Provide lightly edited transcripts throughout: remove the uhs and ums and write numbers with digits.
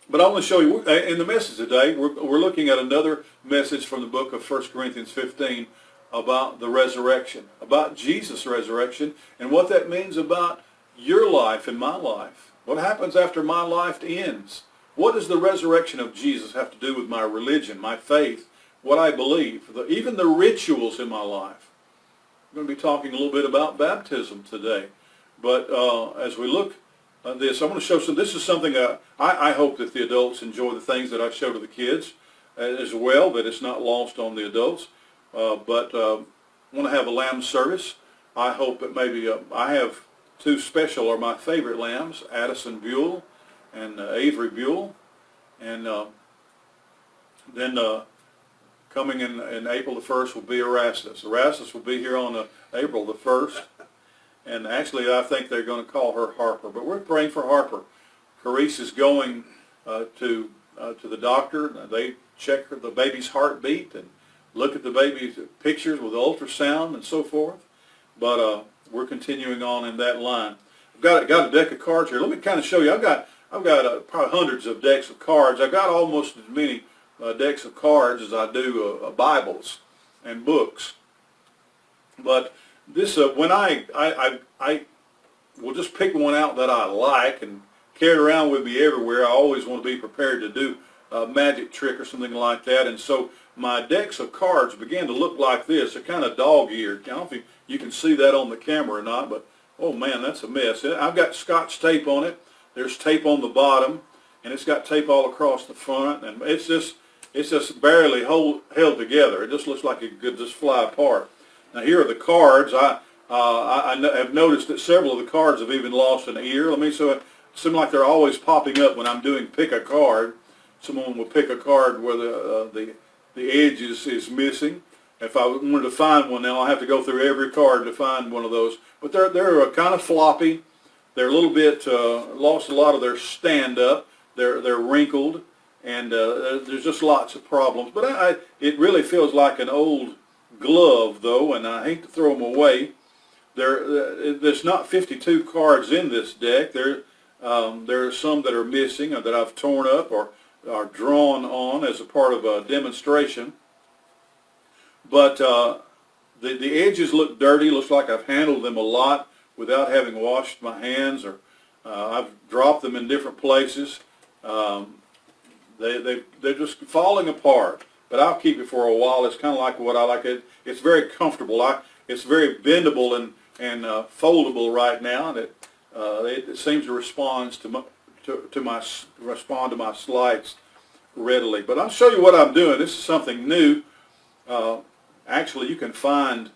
But I want to show you, in the message today, we're looking at another message from the book of 1 Corinthians 15 about the resurrection, about Jesus' resurrection, and what that means about your life and my life. What happens after my life ends? What does the resurrection of Jesus have to do with my religion, my faith, what I believe, even the rituals in my life? I'm going to be talking a little bit about baptism today. But as we look at this, I want to show some. This is something I hope that the adults enjoy the things that I show to the kids as well, that it's not lost on the adults. But I want to have a lamb service. I hope that maybe I have two special or my favorite lambs, Addison Buell and Avery Buell. And then coming in April the 1st will be Erastus. Erastus will be here on April the 1st. And actually, I think they're going to call her Harper. But we're praying for Harper. Carice is going to the doctor. They check the baby's heartbeat and look at the baby's pictures with ultrasound and so forth. But we're continuing on in that line. I've got a deck of cards here. Let me kind of show you. I've got probably hundreds of decks of cards. I've got almost as many decks of cards as I do Bibles and books. But this, when I will just pick one out that I like and carry it around with me everywhere. I always want to be prepared to do a magic trick or something like that. And so my decks of cards began to look like this. They're kind of dog-eared. I don't know if you can see that on the camera or not, but oh man, that's a mess. I've got Scotch tape on it. There's tape on the bottom, and it's got tape all across the front, and it's just barely held together. It just looks like it could just fly apart. Now here are the cards. I have noticed that several of the cards have even lost an ear. So it seems like they're always popping up when I'm doing pick a card. Someone will pick a card where the edge is missing. If I wanted to find one now, I have to go through every card to find one of those. But they're kind of floppy. They're a little bit lost a lot of their stand up. They're wrinkled, and there's just lots of problems. But it really feels like an old glove, though, and I hate to throw them away. There's not 52 cards in this deck. There are some that are missing or that I've torn up or are drawn on as a part of a demonstration. But the edges look dirty. Looks like I've handled them a lot without having washed my hands, or I've dropped them in different places. They're just falling apart. But I'll keep it for a while. It's kind of like what I like. It's very comfortable. It's very bendable and foldable right now, and it seems to respond to my slides readily. But I'll show you what I'm doing. This is something new. Actually, you can find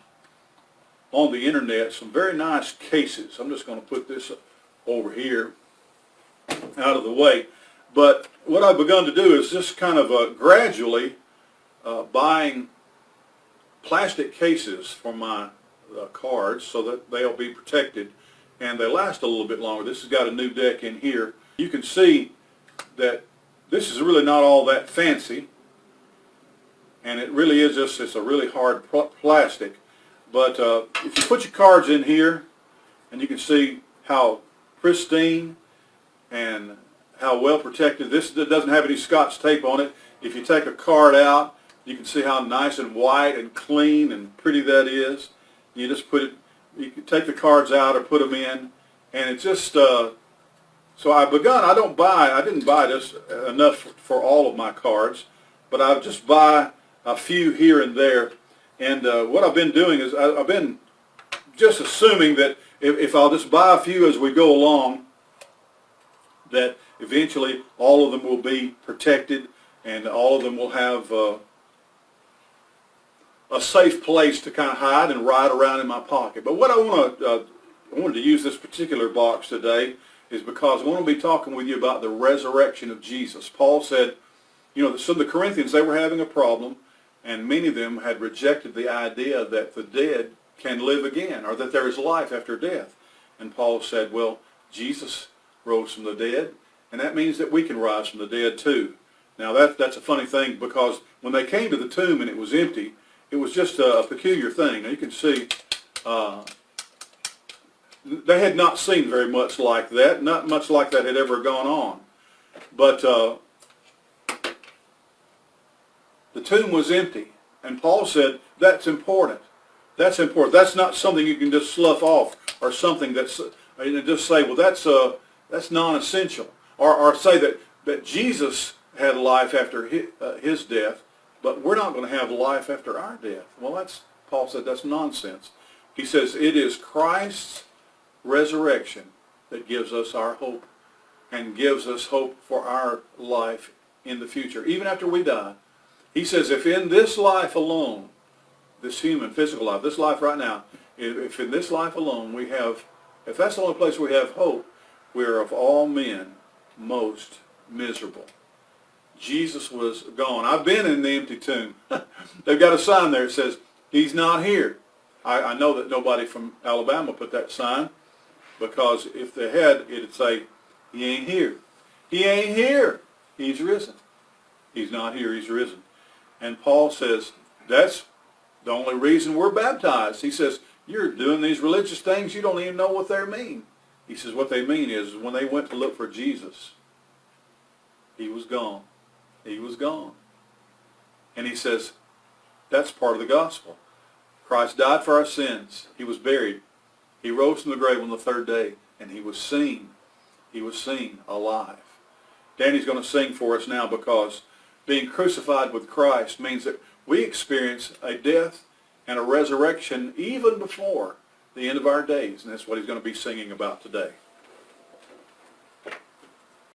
on the internet some very nice cases. I'm just going to put this over here out of the way. But what I've begun to do is just kind of gradually buying plastic cases for my cards so that they'll be protected and they last a little bit longer. This has got a new deck in here. You can see that this is really not all that fancy, and it really is it's a really hard plastic. But if you put your cards in here, and you can see how pristine and how well protected. This doesn't have any Scotch tape on it. If you take a card out, you can see how nice and white and clean and pretty that is. You just put it, you can take the cards out or put them in, and it's just, so I didn't buy this enough for all of my cards, but I just buy a few here and there. And what I've been doing is I've been just assuming that if I'll just buy a few as we go along, that eventually all of them will be protected and all of them will have a safe place to kind of hide and ride around in my pocket. But what I wanted to use this particular box today is because I want to be talking with you about the resurrection of Jesus. Paul said, some of the Corinthians, they were having a problem, and many of them had rejected the idea that the dead can live again, or that there is life after death. And Paul said, well, Jesus rose from the dead, and that means that we can rise from the dead too. Now that's a funny thing, because when they came to the tomb and it was empty, it was just a peculiar thing. Now you can see they had not seen very much like that. Not much like that had ever gone on. But the tomb was empty. And Paul said, that's important. That's important. That's not something you can just slough off, or something that's, just say, well, that's non-essential. Or say that Jesus had life after his death, but we're not going to have life after our death. Well, Paul said that's nonsense. He says it is Christ's resurrection that gives us our hope, and gives us hope for our life in the future, even after we die. He says if in this life alone, this human, physical life, this life right now, if in this life alone if that's the only place we have hope, we're of all men most miserable. Jesus was gone. I've been in the empty tomb. They've got a sign there that says, he's not here. I know that nobody from Alabama put that sign, because if they had, it'd say, he ain't here. He ain't here. He's risen. He's not here. He's risen. And Paul says, that's the only reason we're baptized. He says, you're doing these religious things, you don't even know what they mean. He says what they mean is when they went to look for Jesus, he was gone. He was gone. And he says, that's part of the gospel. Christ died for our sins. He was buried. He rose from the grave on the third day, and he was seen. He was seen alive. Danny's going to sing for us now, because being crucified with Christ means that we experience a death and a resurrection even before the end of our days. And that's what he's going to be singing about today.